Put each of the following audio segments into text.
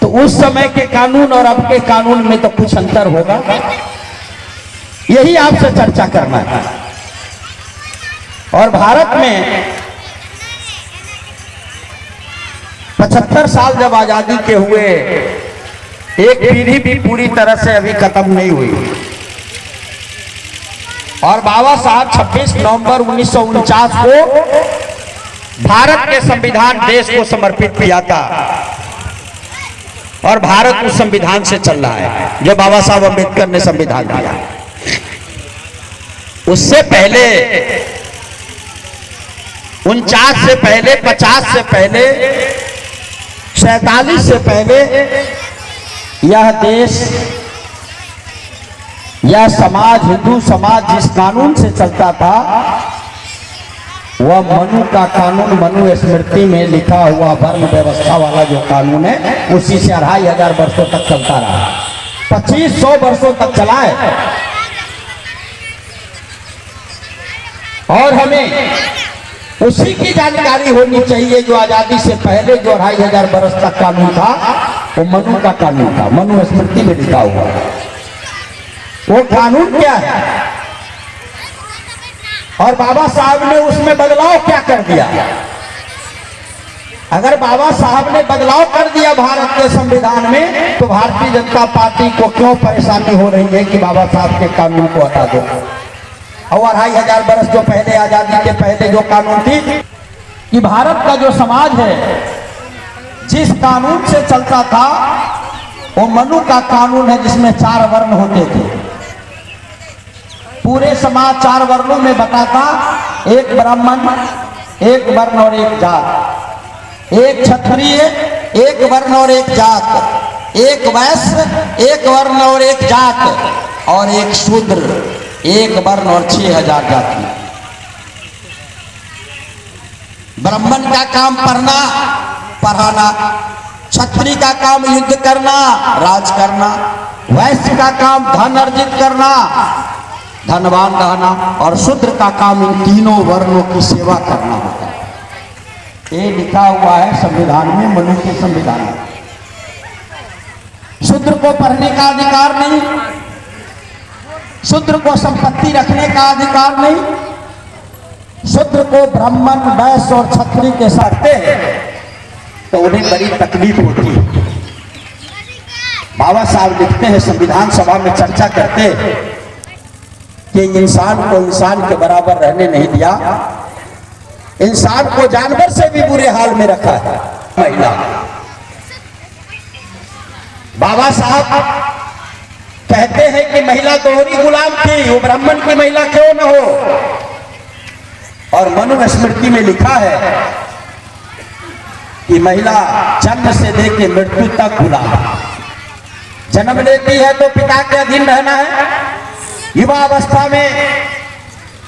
तो उस समय के कानून और अब के कानून में तो कुछ अंतर होगा, यही आपसे चर्चा करना है। और भारत में 75 साल जब आजादी के हुए, एक पीढ़ी भी पूरी तरह से अभी खत्म नहीं हुई। और बाबा साहब 26 नवंबर 1949 को भारत के संविधान देश को समर्पित किया था और भारत उस संविधान से चल रहा है जो बाबा साहब अम्बेडकर ने संविधान दिया। उससे पहले 49 से पहले, 50 से पहले, 47 से पहले यह देश, यह समाज, हिंदू समाज जिस कानून से चलता था वह मनु का कानून, मनु स्मृति में लिखा हुआ वर्ण व्यवस्था वाला जो कानून है उसी से 2500 वर्षों तक चलता रहा, 2500 वर्षों तक चला है। और हमें उसी की जानकारी होनी चाहिए जो आजादी से पहले जो 2500 वर्ष तक कानून था वो मनु का कानून था, मनु स्मृति में लिखा हुआ। वो कानून क्या है और बाबा साहब ने उसमें बदलाव क्या कर दिया? अगर बाबा साहब ने बदलाव कर दिया भारत के संविधान में तो भारतीय जनता पार्टी को क्यों परेशानी हो रही है कि बाबा साहब के कानून को हटा दो? और 2500 वर्ष जो पहले, आजादी के पहले जो कानून थी कि भारत का जो समाज है जिस कानून से चलता था वो मनु का कानून है जिसमें 4 वर्ण होते थे। पूरे समाज 4 वर्णों में बटा था, एक ब्राह्मण, एक वर्ण और एक जात, एक क्षत्रिय, एक वर्ण और एक जात, एक वैश्य, एक वर्ण और एक जात, और एक शूद्र, एक वर्ण और 6000 जाति। ब्राह्मण का काम पढ़ना पढ़ाना, क्षत्रिय का काम युद्ध करना, राज करना, वैश्य का काम धन अर्जित करना, धनवान रहना, और शूद्र का काम इन तीनों वर्णों की सेवा करना होता है। ये लिखा हुआ है संविधान में, मनु के संविधान में। शूद्र को पढ़ने का अधिकार नहीं, शूद्र को संपत्ति रखने का अधिकार नहीं, शूद्र को ब्राह्मण, वैश्य और क्षत्रिय के साथ हैं तो उन्हें बड़ी तकलीफ होती है। बाबा साहब लिखते हैं, संविधान सभा में चर्चा करते हैं कि इंसान को इंसान के बराबर रहने नहीं दिया, इंसान को जानवर से भी बुरे हाल में रखा है महिला। बाबा साहब कहते हैं कि महिला दोहरी गुलाम थी, वो ब्राह्मण की महिला क्यों न हो। और मनु स्मृति में लिखा है कि महिला जन्म से लेकर मृत्यु तक गुलाम, जन्म लेती है तो पिता के अधीन रहना है, युवा अवस्था में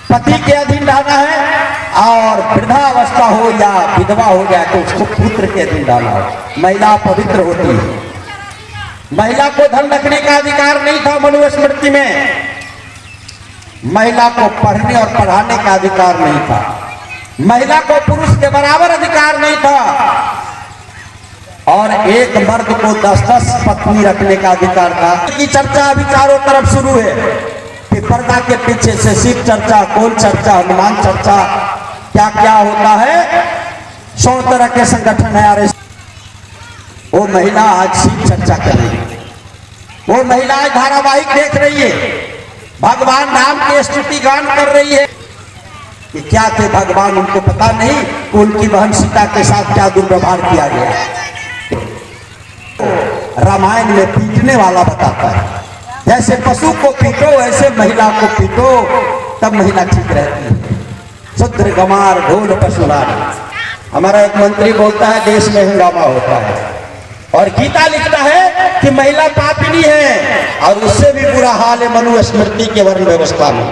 पति के अधीन रहना है, और वृद्धावस्था हो या विधवा हो जाए तो उसको पुत्र के अधीन रहना है। महिला पवित्र होती है। महिला को धन रखने का अधिकार नहीं था मनु स्मृति में, महिला को पढ़ने और पढ़ाने का अधिकार नहीं था, महिला को पुरुष के बराबर अधिकार नहीं था, और एक मर्द को 10-10 पत्नी रखने का अधिकार था। की चर्चा अभी चारों तरफ शुरू है कि पर्दा के पीछे से शिव चर्चा, कौन चर्चा, हनुमान चर्चा, क्या क्या होता है, 100 तरह के संगठन है। यार वो महिला आज शिव चर्चा कर रही है, वो महिला आज धारावाहिक देख रही है, भगवान राम की स्तुति गान कर रही है कि क्या थे भगवान, उनको पता नहीं कि उनकी बहन सीता के साथ क्या दुर्व्यवहार किया गया। रामायण में पीटने वाला बताता है, जैसे पशु को पीटो वैसे महिला को पीटो, तब महिला ठीक रहती है। शुद्र गमार ढोल पशुरानी। हमारा एक मंत्री बोलता है देश में हंगामा होता है, और गीता लिखता है कि महिला पापिनी है, और उससे भी बुरा हाल है मनु स्मृति के वर्ण व्यवस्था में।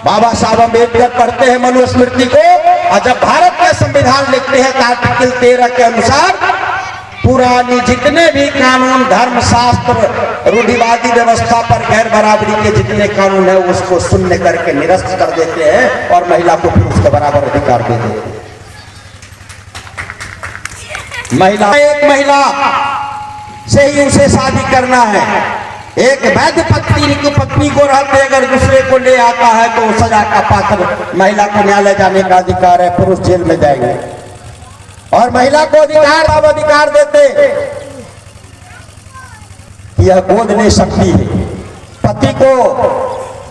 बाबा साहब अम्बेडकर पढ़ते हैं मनु स्मृति को, और जब भारत का संविधान लिखते हैं तो आर्टिकल 13 के अनुसार पुरानी जितने भी कानून, धर्म शास्त्र, रूढ़िवादी व्यवस्था पर गैर बराबरी के जितने कानून है उसको शून्य करके निरस्त कर देते हैं और महिला को पुरुष के बराबर अधिकार दे देते हैं। महिला, एक महिला से ही उसे शादी करना है। एक वैध पत्नी को रहते अगर दूसरे को ले आता है तो सजा का पात्र। महिला को न्यायालय जाने का अधिकार है, पुरुष जेल में जाएंगे। और महिला को अधिकार देते यह गोद ले सकती है, पति को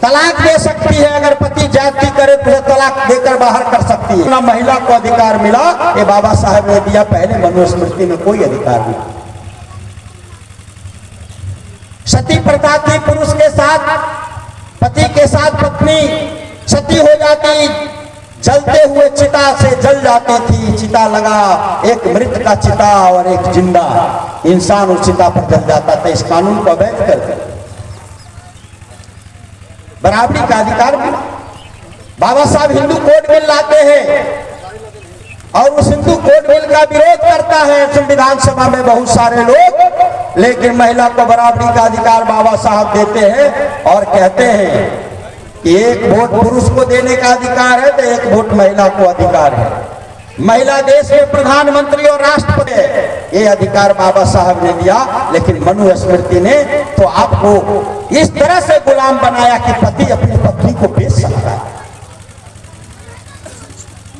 तलाक दे सकती है, अगर पति जाति करे तो तलाक देकर बाहर कर सकती है। ना महिला को अधिकार मिला, ये बाबा साहब ने दिया, पहले मनुस्मृति में कोई अधिकार नहीं। सती प्रथा थी, पुरुष के साथ पति के साथ पत्नी सती हो जाती, जलते हुए चिता से जल जाती थी। चिता लगा, एक मृत का चिता और एक जिंदा इंसान उस चिता पर जल जाता था। इस कानून को अवैध कर दिया, बराबरी का अधिकार मिला। बाबा साहब हिंदू कोड बिल लाते हैं और उस हिंदू कोड बिल का विरोध करता है संविधान सभा में बहुत सारे लोग, लेकिन महिला को बराबरी का अधिकार बाबा साहब देते हैं और कहते हैं कि एक वोट पुरुष को देने का अधिकार है तो एक वोट महिला को अधिकार है। महिला देश में प्रधानमंत्री और राष्ट्रपति है, ये अधिकार बाबा साहब ने दिया। लेकिन मनुस्मृति ने तो आपको इस तरह से गुलाम बनाया कि पति अपनी पत्नी को बेच सकता है,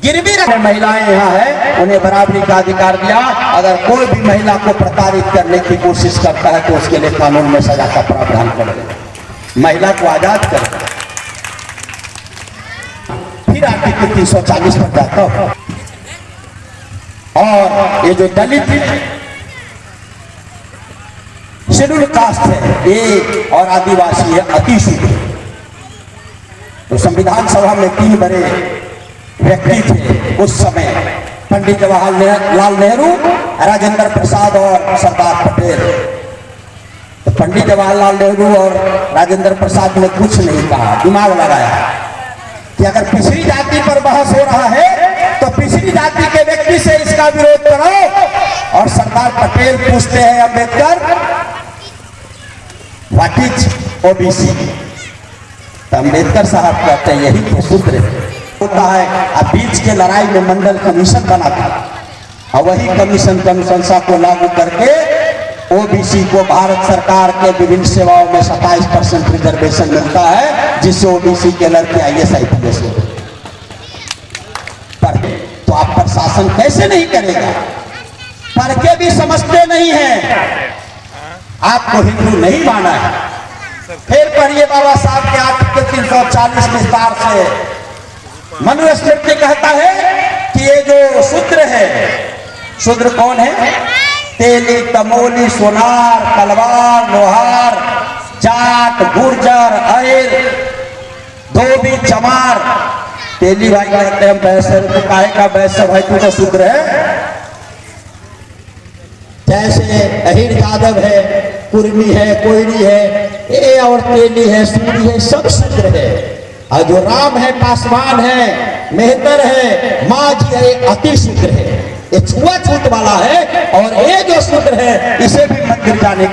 गिरवी रखे। महिलाएं यहाँ है, उन्हें बराबरी का अधिकार दिया। अगर कोई भी महिला को प्रताड़ित करने की कोशिश करता है तो उसके लिए कानून में सजा का प्रावधान करेगा, महिला को आजाद करेगा। फिर आर्टिकल 340 पर जाता हूं, और ये जो दलित शेड्यूल कास्ट है ये और आदिवासी है अतिसूची। तो संविधान सभा में 3 बड़े व्यक्ति थे उस समय, पंडित जवाहरलाल नेहरू, राजेंद्र प्रसाद और सरदार पटेल। तो पंडित जवाहरलाल नेहरू और राजेंद्र प्रसाद ने कुछ नहीं कहा, दिमाग लगाया कि अगर पिछड़ी जाति पर बहस हो रहा है तो पिछड़ी जाति के व्यक्ति से इसका विरोध करो। और सरदार पटेल पूछते हैं अंबेडकर, व्हाट इज ओबीसी? तो अंबेडकर साहब कहते हैं यही तो सूत्र होता है। अब बीच के लड़ाई में मंडल कमीशन बना था और वही कमीशन की अनुशंसा को लागू करके ओबीसी को भारत सरकार के विभिन्न सेवाओं में 27% रिजर्वेशन मिलता है, जिससे ओबीसी के लड़के IAS IPS पढ़े। तो आप प्रशासन कैसे नहीं करेगा? पढ़ के भी समझते नहीं है, आपको हिंदू नहीं माना है। फिर पढ़िए बाबा साहब के आर्टिकल 340 विस्तार से। मनुस्मृति कहता है कि ये जो शूद्र है, शूद्र कौन है? तेली, तमोली, सोनार, तलवार, लोहार, जाट, गुर्जर, अहिर, धोबी, चमार। तेली भाई कहते हैं वैश्य, तो काहे का वैश्य भाई, तू तो शूद्र है। जैसे अहिर यादव है, कुर्मी है, कोयरी है, ये और तेली है, सूरी है, सब शूद्र है। और जो राम है, पासवान है, मेहतर है, माझी है, अति शूद्र है। ये छुआछूत वाला है। और ये जो शूद्र है इसे भी मंदिर जाने